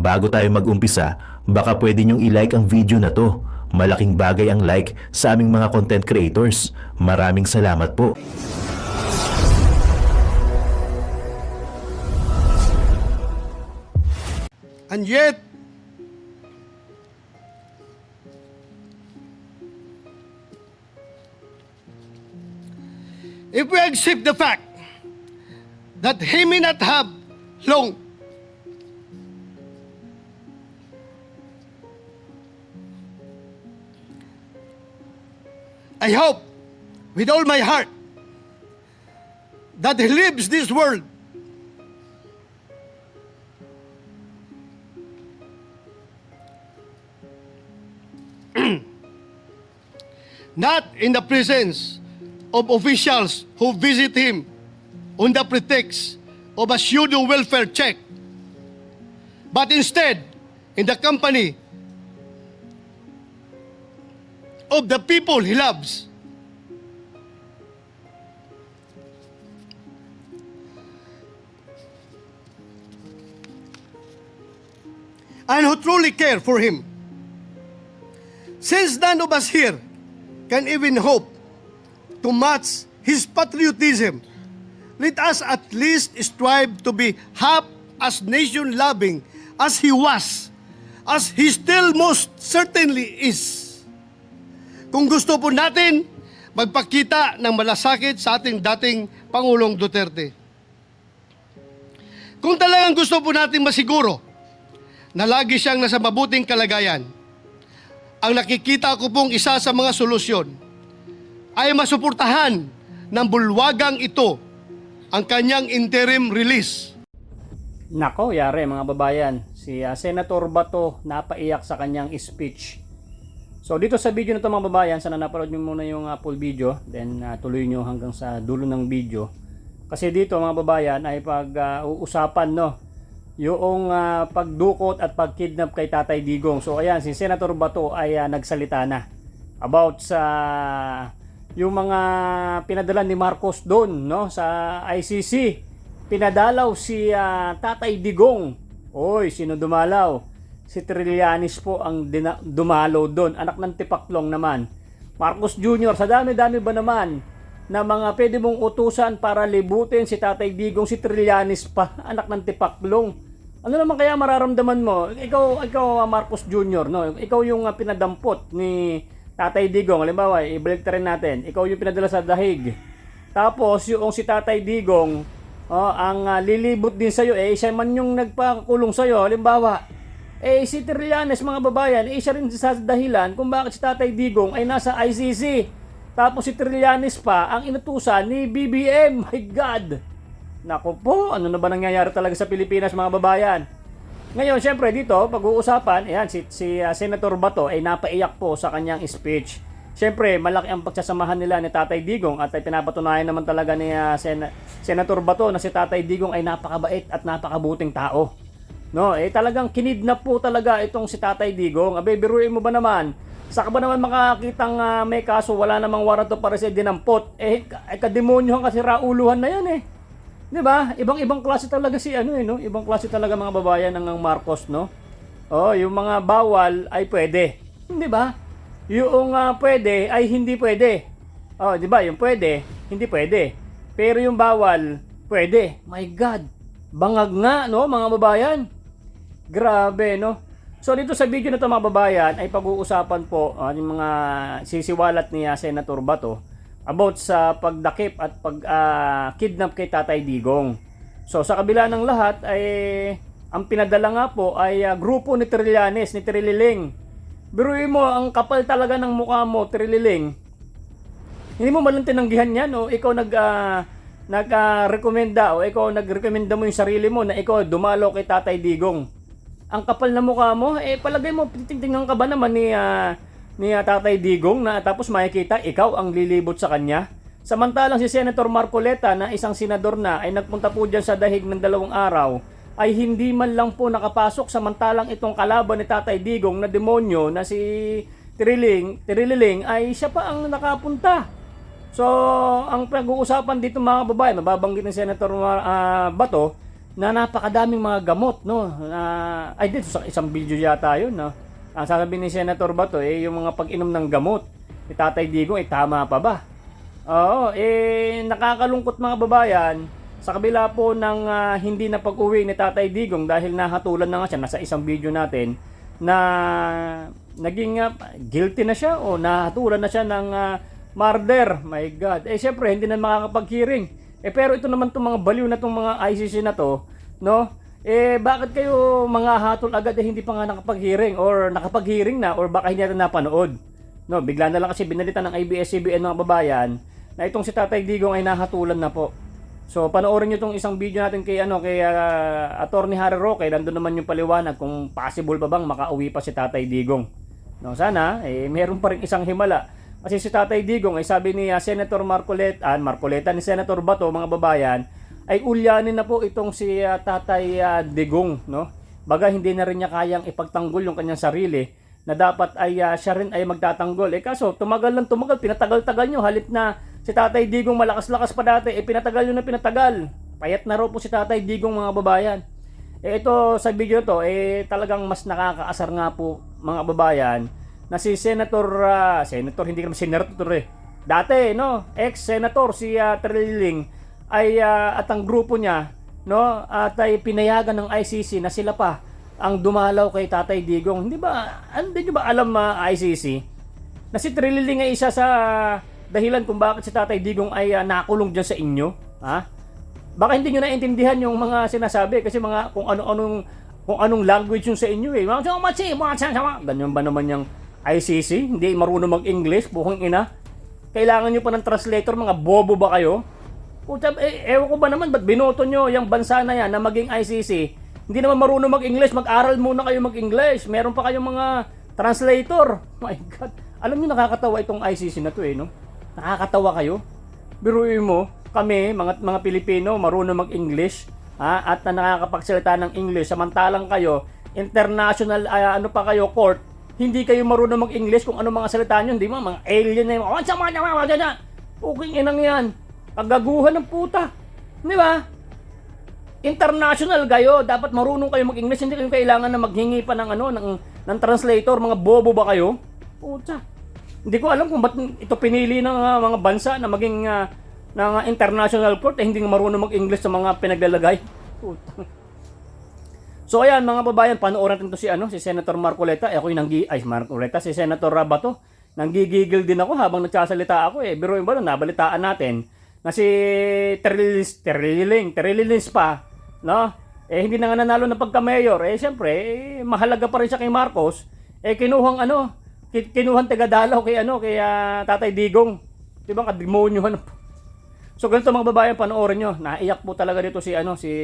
Bago tayo mag-umpisa, baka pwede nyong i-like ang video na to. Malaking bagay ang like sa aming mga content creators. Maraming salamat po. And yet, if we accept the fact that he may not have long, I hope with all my heart that he leaves this world not in the presence of officials who visit him on the pretext of a pseudo welfare check, but instead in the company of the people he loves. And who truly care for him. Since none of us here can even hope to match his patriotism, let us at least strive to be half as nation-loving as he was, as he still most certainly is. Kung gusto po natin magpakita ng malasakit sa ating dating Pangulong Duterte. Kung talagang gusto po natin masiguro na lagi siyang nasa mabuting kalagayan, ang nakikita ko pong isa sa mga solusyon ay masuportahan ng bulwagang ito ang kanyang interim release. Nako, yari mga babayan, si Senator Bato napaiyak sa kanyang speech. So dito sa video na ito mga babayan, sana napanood nyo muna yung full video, then tuloy nyo hanggang sa dulo ng video. Kasi dito mga babayan ay pag-uusapan yung pagdukot at pagkidnap kay Tatay Digong. So ayan, si Senator Bato ay nagsalita na about sa yung mga pinadala ni Marcos doon sa ICC. Pinadalaw si Tatay Digong. Oy, sino dumalaw? Si Trillanes po ang dumalaw doon. Anak ng Tipaklong naman. Marcos Jr., sa dami-dami ba naman na mga pwede mong utusan para libutin si Tatay Digong, si Trillanes pa, anak ng Tipaklong. Ano naman kaya mararamdaman mo? Ikaw Marcos Jr., ikaw yung pinadampot ni Tatay Digong. Halimbawa, ibalik rin natin. Ikaw yung pinadala sa dahig. Tapos, yung si Tatay Digong, ang lilibot din sa'yo, siya man yung nagpakulong sa'yo. Halimbawa, si Trillanes mga babayan, siya rin sa dahilan kung bakit si Tatay Digong ay nasa ICC. Tapos si Trillanes pa ang inutusan ni BBM. My God! Naku po, ano na ba nangyayari talaga sa Pilipinas mga babayan? Ngayon, syempre dito, pag-uusapan, ayan, si Senator Bato ay napaiyak po sa kanyang speech. Syempre, malaki ang pagsasamahan nila ni Tatay Digong at ay pinapatunayan naman talaga ni Senator Bato na si Tatay Digong ay napakabait at napakabuting tao. Talagang kinidnap po talaga itong si Tatay Digong. Biruin mo ba naman? Saka ba naman makakitang may kaso, wala namang warrant of arrest, dinampot? Kademonyohan kasi rauluhan na yan 'Di ba? Ibang klase talaga si ibang klase talaga mga babayan ng Marcos, yung mga bawal ay pwede. 'Di ba? Yung pwede ay hindi pwede. 'Di ba? Yung pwede, hindi pwede. Pero yung bawal, pwede. My God. Bangag nga, mga babayan. Grabe, So dito sa video na ito mga babayan ay pag-uusapan po yung mga sisiwalat ni Senator Bato about sa pagdakip at pag-kidnap kay Tatay Digong. So sa kabila ng lahat ay ang pinadala nga po ay grupo ni Trillanes, ni Trililing. Biruin mo, ang kapal talaga ng mukha mo, Trililing. Hindi mo malang tinanggihan yan o ikaw nag-rekomenda o ikaw nagrekomenda mo yung sarili mo na ikaw dumalo kay Tatay Digong. Ang kapal na mukha mo, palagay mo, titingnan ka ba naman ni Tatay Digong na tapos makikita ikaw ang lilibot sa kanya? Samantalang si Senator Marcoleta na isang senador na ay nagpunta po dyan sa dahig ng 2 araw ay hindi man lang po nakapasok, samantalang itong kalaban ni Tatay Digong na demonyo na si Trililing ay siya pa ang nakapunta. So ang pag-uusapan dito mga babae, mababanggit ng Senator Bato, na napakadaming mga gamot, no? Ay, dito sa isang video yata yun, no? Ang sasabihin ni Senator Bato, yung mga pag-inom ng gamot ni Tatay Digong, tama pa ba? Oo, nakakalungkot mga babayan, sa kabila po ng hindi na pag-uwi ni Tatay Digong dahil nahatulan na nga siya, nasa isang video natin, na naging guilty na siya o nahatulan na siya ng murder. My God. Syempre, hindi na makakapag-hearing. Pero ito naman itong mga baliw na itong mga ICC na to, no? Bakit kayo mga hatol agad hindi pa nga nakapag-hearing or nakapag-hearing na or baka hindi natin napanood? No, bigla na lang kasi binalitan ng ABS-CBN mga babayan na itong si Tatay Digong ay nahatulan na po. So, panoorin niyo itong isang video natin kay Attorney Harry Roque, nandun naman yung paliwanag kung possible pa bang makauwi pa si Tatay Digong. No, sana meron pa rin isang himala. Kasi si Tatay Digong ay sabi ni Senator Marcoleta ni Senator Bato mga babayan ay ulyanin na po itong si Tatay Digong, no? Baga hindi na rin niya kayang ipagtanggol yung kanyang sarili na dapat ay siya rin ay magtatanggol. Kaso tumagal, pinatagal-tagal nyo halip na si Tatay Digong malakas-lakas pa dati, pinatagal nyo na pinatagal. Payat na raw po si Tatay Digong mga babayan. Ito sa video to talagang mas nakakaasar nga po mga babayan na si Senator hindi naman Senator dati, no, ex-senator si Trililing ay at ang grupo niya, no, at ay pinayagan ng ICC na sila pa ang dumalaw kay Tatay Digong. Hindi niyo ba alam ICC na si Trililing ay isa sa dahilan kung bakit si Tatay Digong ay nakulong diyan sa inyo, ha? Baka hindi niyo naintindihan yung mga sinasabi kasi mga kung anong language yung sa inyo ganyan ba naman yung ICC? Hindi marunong mag-English, bukhang ina. Kailangan nyo pa ng translator, mga bobo ba kayo? Ewan ko ba naman, ba't binoto nyo yung bansa na yan na maging ICC? Hindi naman marunong mag-English, mag-aral muna kayo mag-English. Meron pa kayong mga translator. My God. Alam nyo, nakakatawa itong ICC na to no? Nakakatawa kayo. Biruin mo, kami, mga Pilipino, marunong mag-English, at nakakapagsalita ng English. Samantalang kayo, international, court, hindi kayo marunong mag-English kung ano mga salita nyo, hindi mga alien na yung puking inang yan, kagaguhan ng puta, di ba? International kayo, dapat marunong kayo mag-English, hindi kayo kailangan na maghingi pa ng translator, mga bobo ba kayo? Puta, hindi ko alam kung ba't ito pinili ng mga bansa na maging ng international court, hindi marunong mag-English sa mga pinaglalagay. Puta. So ayan mga babayan, panoorin natin to si Senator Marcoleta. Ako yung si Senator Bato. Nanggigigil din ako habang nagsasalita ako Biruin ba nabalitaan natin na si Trililings pa, no? Hindi na nga nanalo ng pagka-mayor. Siyempre, mahalaga pa rin siya kay Marcos. Kinuhang taga-dalaw kay Tatay Digong. 'Di ba kademonyohan? So ganito mga babayan, panoorin nyo. Naiyak po talaga dito si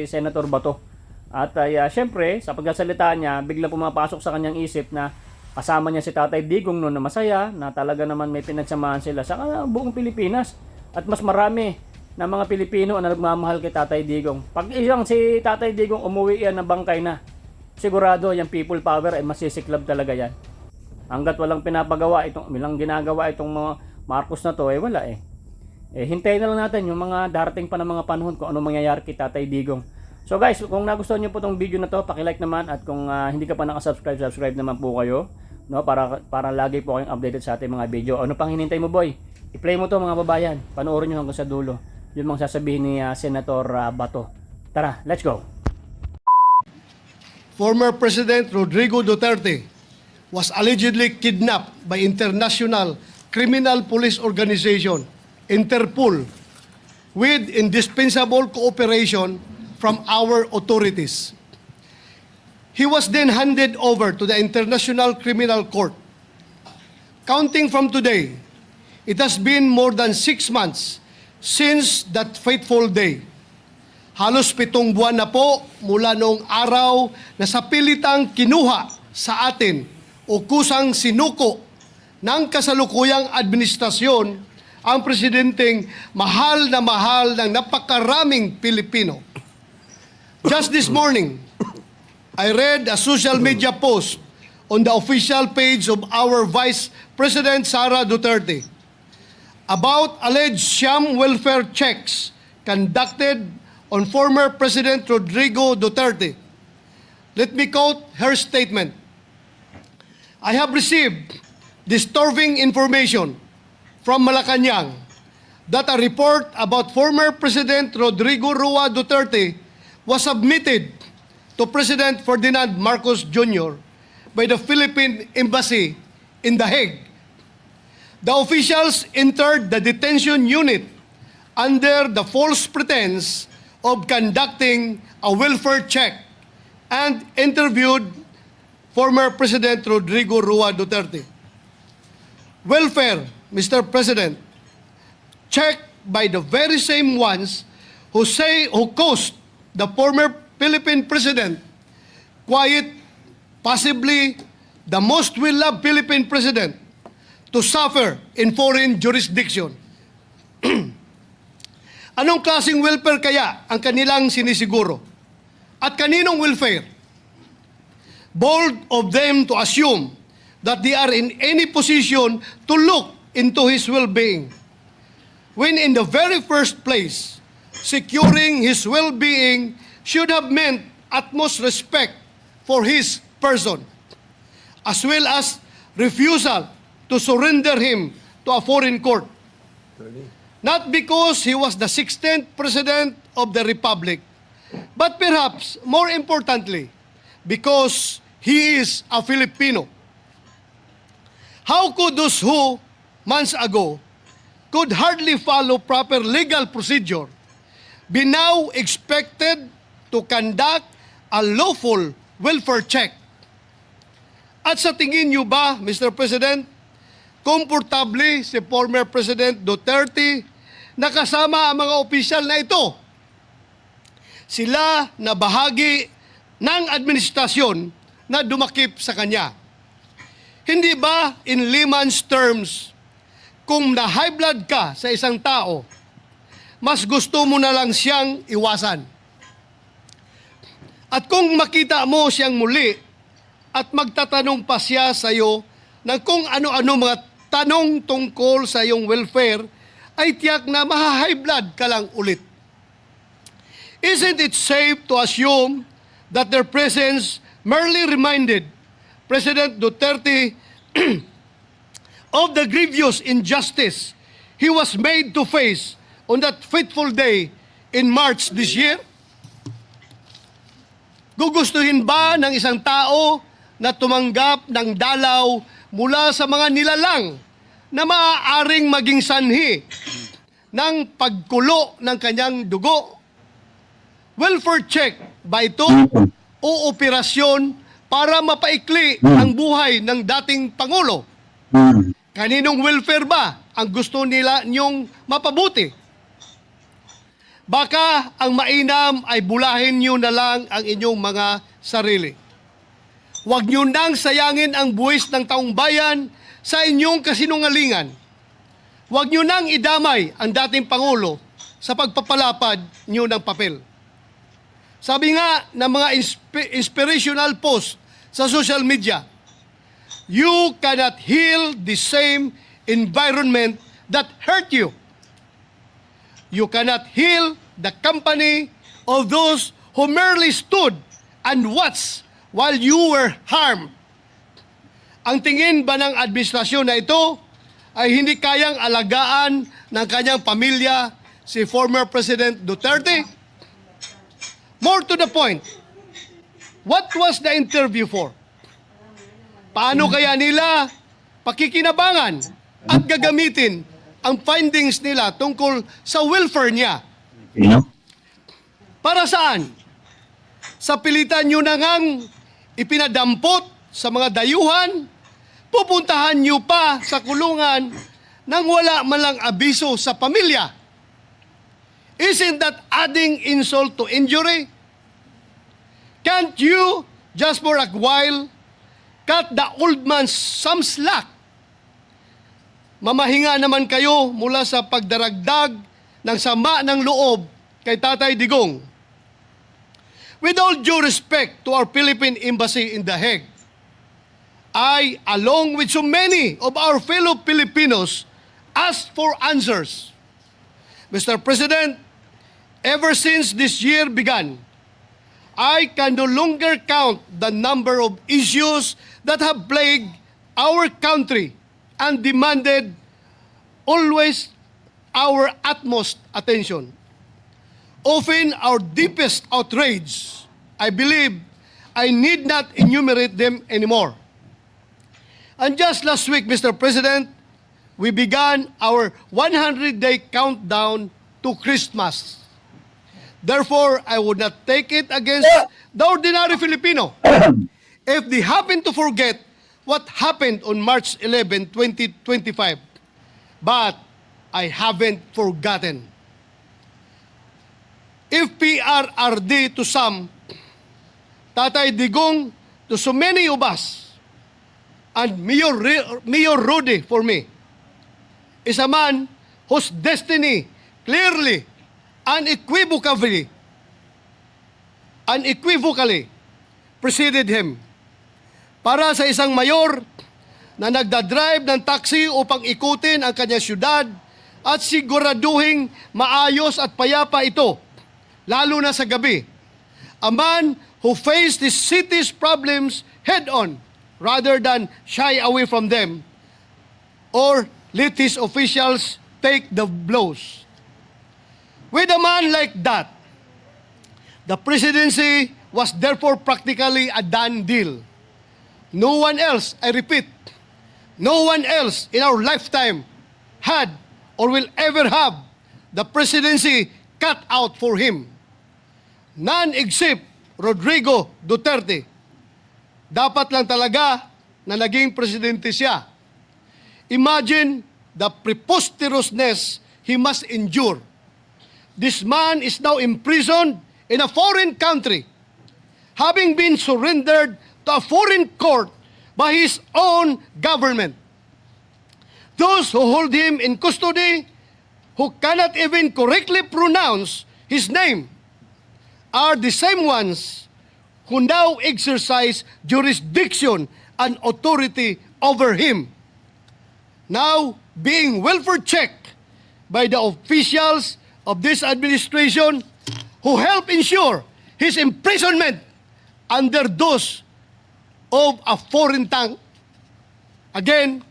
Senator Bato. At syempre, sa pagsasalita niya, biglang pumapasok sa kanyang isip na kasama niya si Tatay Digong noon na masaya, na talaga naman may pinagsamahan sila sa buong Pilipinas. At mas marami na mga Pilipino na nagmamahal kay Tatay Digong. Pag si Tatay Digong umuwi yan ng bangkay na, sigurado yung people power ay masisiklab talaga yan. Hanggat walang ginagawa itong mga Marcos na to, wala hintayin na lang natin yung mga darating pa ng mga panahon kung ano mangyayari kay Tatay Digong. So guys, kung nagustuhan niyo po tong video na to, paki-like naman, at kung hindi ka pa naka-subscribe, subscribe naman po kayo, no, para lagi po kayong updated sa ating mga video. Ano pang hinintay mo, boy? I-play mo to mga babayan. Panoorin niyo hanggang sa dulo. Yun mga sasabihin ni Senator Bato. Tara, let's go. Former President Rodrigo Duterte was allegedly kidnapped by International Criminal Police Organization, Interpol, with indispensable cooperation from our authorities. He was then handed over to the International Criminal Court. Counting from today, it has been more than 6 months since that fateful day. Halos 7 buwan na po mula noong araw na sa pilitang kinuha sa atin o kusang sinuko ng kasalukuyang administrasyon ang presidenteng mahal ng napakaraming Pilipino. Just this morning, I read a social media post on the official page of our Vice President Sara Duterte about alleged sham welfare checks conducted on former President Rodrigo Duterte. Let me quote her statement. I have received disturbing information from Malacanang that a report about former President Rodrigo Roa Duterte was submitted to President Ferdinand Marcos Jr. by the Philippine Embassy in The Hague. The officials entered the detention unit under the false pretense of conducting a welfare check and interviewed former President Rodrigo Roa Duterte. Welfare, Mr. President, checked by the very same ones who caused the former Philippine President, quiet, possibly the most well-loved Philippine President, to suffer in foreign jurisdiction. Anong klaseng welfare kaya ang kanilang sinisiguro? At kaninong welfare? Bold of them to assume that they are in any position to look into his well-being, when in the very first place, securing his well-being should have meant utmost respect for his person, as well as refusal to surrender him to a foreign court. Not because he was the 16th President of the Republic, but perhaps more importantly, because he is a Filipino. How could those who, months ago, could hardly follow proper legal procedure be now expected to conduct a lawful welfare check? At sa tingin niyo ba, Mr. President, komportable si former President Duterte na kasama ang mga opisyal na ito? Sila na bahagi ng administrasyon na dumakip sa kanya. Hindi ba in layman's terms, kung na-high blood ka sa isang tao, mas gusto mo na lang siyang iwasan? At kung makita mo siyang muli at magtatanong pa siya sa iyo ng kung ano-ano mga tanong tungkol sa iyong welfare, ay tiyak na maha-high blood ka lang ulit. Isn't it safe to assume that their presence merely reminded President Duterte of the grievous injustice he was made to face on that fateful day in March this year? Gugustuhin ba ng isang tao na tumanggap ng dalaw mula sa mga nilalang na maaaring maging sanhi ng pagkulo ng kanyang dugo? Welfare check ba ito o operasyon para mapaikli ang buhay ng dating Pangulo? Kaninong welfare ba ang gusto nila niyong mapabuti? Baka ang mainam ay bulahin niyo na lang ang inyong mga sarili. Huwag niyo nang sayangin ang buwis ng taong bayan sa inyong kasinungalingan. Huwag niyo nang idamay ang dating Pangulo sa pagpapalapad niyo ng papel. Sabi nga ng mga inspirational post sa social media, you cannot heal the same environment that hurt you. You cannot heal the company of those who merely stood and watched while you were harmed. Ang tingin ba ng administrasyon na ito ay hindi kayang alagaan ng kanyang pamilya si former President Duterte? More to the point, what was the interview for? Paano kaya nila pakikinabangan at gagamitin ang findings nila tungkol sa welfare niya? Para saan? Sa pilitan nyo na ngang ipinadampot sa mga dayuhan, pupuntahan nyo pa sa kulungan nang wala man lang abiso sa pamilya. Isn't that adding insult to injury? Can't you, just for a while, cut the old man some slack? Mamahinga naman kayo mula sa pagdaragdag ng sama ng loob kay Tatay Digong. With all due respect to our Philippine Embassy in The Hague, I, along with so many of our fellow Filipinos, asked for answers. Mr. President, Ever since this year began, I can no longer count the number of issues that have plagued our country and demanded always our utmost attention. Often our deepest outrage, I believe I need not enumerate them anymore. And just last week, Mr. President, we began our 100-day countdown to Christmas. Therefore, I would not take it against the ordinary Filipino if they happen to forget what happened on March 11, 2025. But I haven't forgotten. If PRRD to some, Tatay Digong to so many of us, and Mayor Rudy for me, is a man whose destiny clearly, unequivocally preceded him. Para sa isang mayor na nagdadrive ng taxi upang ikutin ang kanyang syudad at siguraduhing maayos at payapa ito, lalo na sa gabi. A man who faced his city's problems head-on rather than shy away from them or let his officials take the blows. With a man like that, the presidency was therefore practically a done deal. No one else, I repeat, no one else in our lifetime had or will ever have the presidency cut out for him. None except Rodrigo Duterte. Dapat lang talaga na naging presidente siya. Imagine the preposterousness he must endure. This man is now imprisoned in a foreign country, having been surrendered to a foreign court by his own government. Those who hold him in custody, who cannot even correctly pronounce his name, are the same ones who now exercise jurisdiction and authority over him, now being welfare checked by the officials of this administration who help ensure his imprisonment under those of a foreign tongue. Again,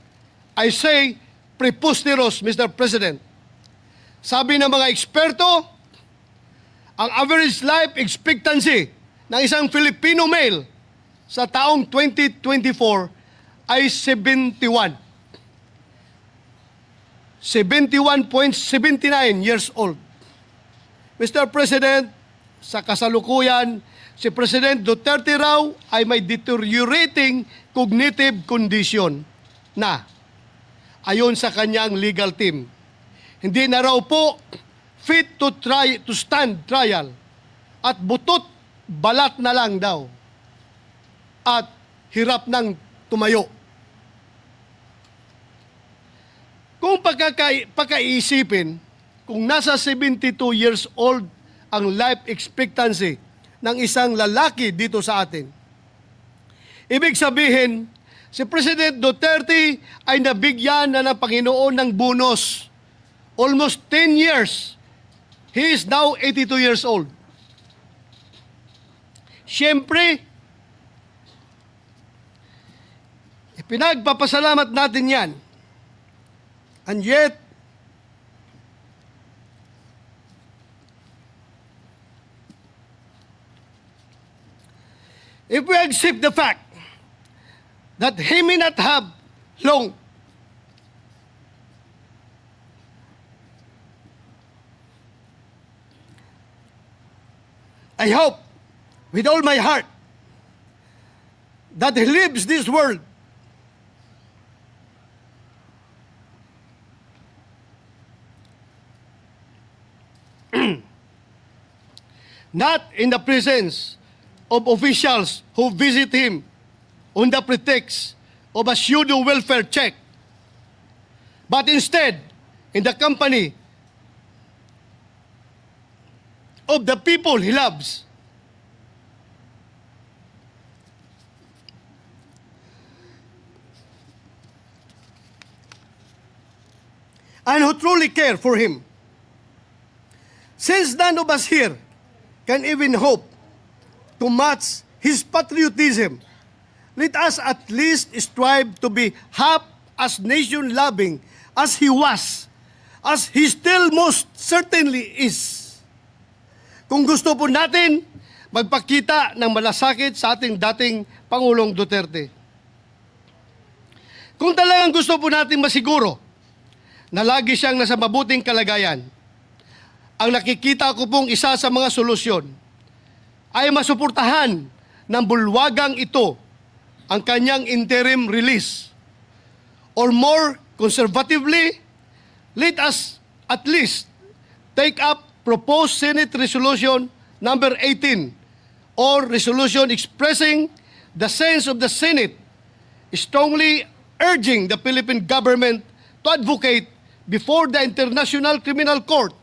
I say preposterous, Mr. President. Sabi ng mga eksperto, ang average life expectancy ng isang Filipino male sa taong 2024 ay 71. 71.79 years old. Mr. President, sa kasalukuyan, si President Duterte raw ay may deteriorating cognitive condition na ayon sa kanyang legal team. Hindi na raw po fit to stand trial at butot balat na lang daw at hirap ng tumayo. Kung pagkaisipin, kung nasa 72 years old ang life expectancy ng isang lalaki dito sa atin, ibig sabihin, si President Duterte ay nabigyan na ng Panginoon ng bonus. Almost 10 years. He is now 82 years old. Siyempre, pinagpapasalamat natin yan. And yet, if we accept the fact that he may not have long, I hope with all my heart that he leaves this world not in the presence of officials who visit him on the pretext of a pseudo welfare check, but instead in the company of the people he loves. And who truly care for him. Since none of us here can even hope to match his patriotism, let us at least strive to be half as nation-loving as he was, as he still most certainly is. Kung gusto po natin magpakita ng malasakit sa ating dating Pangulong Duterte. Kung talagang gusto po natin masiguro na lagi siyang nasa mabuting kalagayan, ang nakikita ko pong isa sa mga solusyon ay masuportahan ng bulwagang ito ang kanyang interim release. Or more conservatively, let us at least take up proposed Senate Resolution number 18 or resolution expressing the sense of the Senate strongly urging the Philippine government to advocate before the International Criminal Court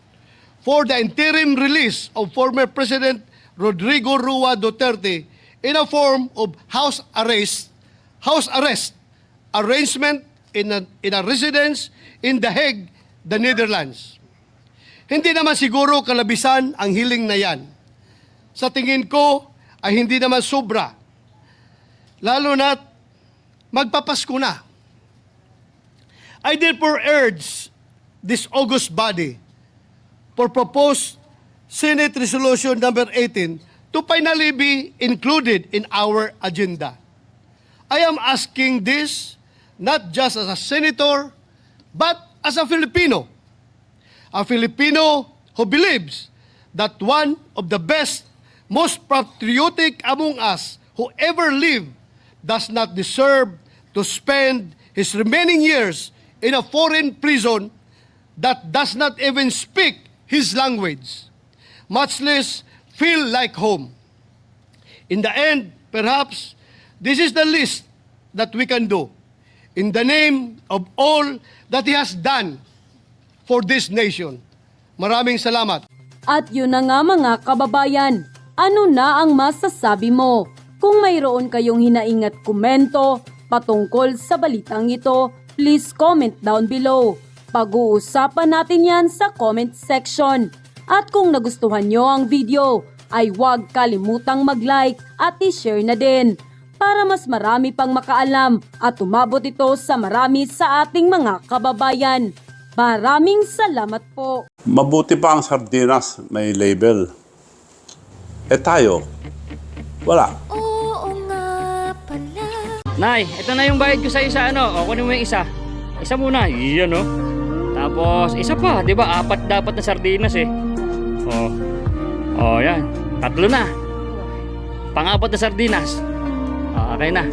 for the interim release of former President Rodrigo Rua Duterte in a form of house arrest arrangement in a residence in The Hague, the Netherlands. Hindi naman siguro kalabisan ang hiling na yan. Sa tingin ko ay hindi naman sobra. Lalo na't magpapasko na. I therefore urge this august body for proposed Senate Resolution number 18 to finally be included in our agenda. I am asking this not just as a senator, but as a Filipino. A Filipino who believes that one of the best, most patriotic among us who ever lived does not deserve to spend his remaining years in a foreign prison that does not even speak his language, much less feel like home. In the end, perhaps, this is the least that we can do in the name of all that he has done for this nation. Maraming salamat. At yun na nga mga kababayan, ano na ang masasabi mo? Kung mayroon kayong hinaing at komento patungkol sa balitang ito, please comment down below. Pag-uusapan natin yan sa comment section. At kung nagustuhan nyo ang video, ay huwag kalimutang mag-like at i-share na din para mas marami pang makaalam at umabot ito sa marami sa ating mga kababayan. Maraming salamat po. Mabuti pa ang sardinas may label. Eh tayo, wala. Oo nga pala. Nay, ito na yung bayad ko sa isa, ano? O, kunin mo yung isa. Isa muna, iyan, no? Tapos, isa pa, di ba? 4 dapat na sardinas, eh. Yan. 3 na. Pang-4 na sardinas. Okay na.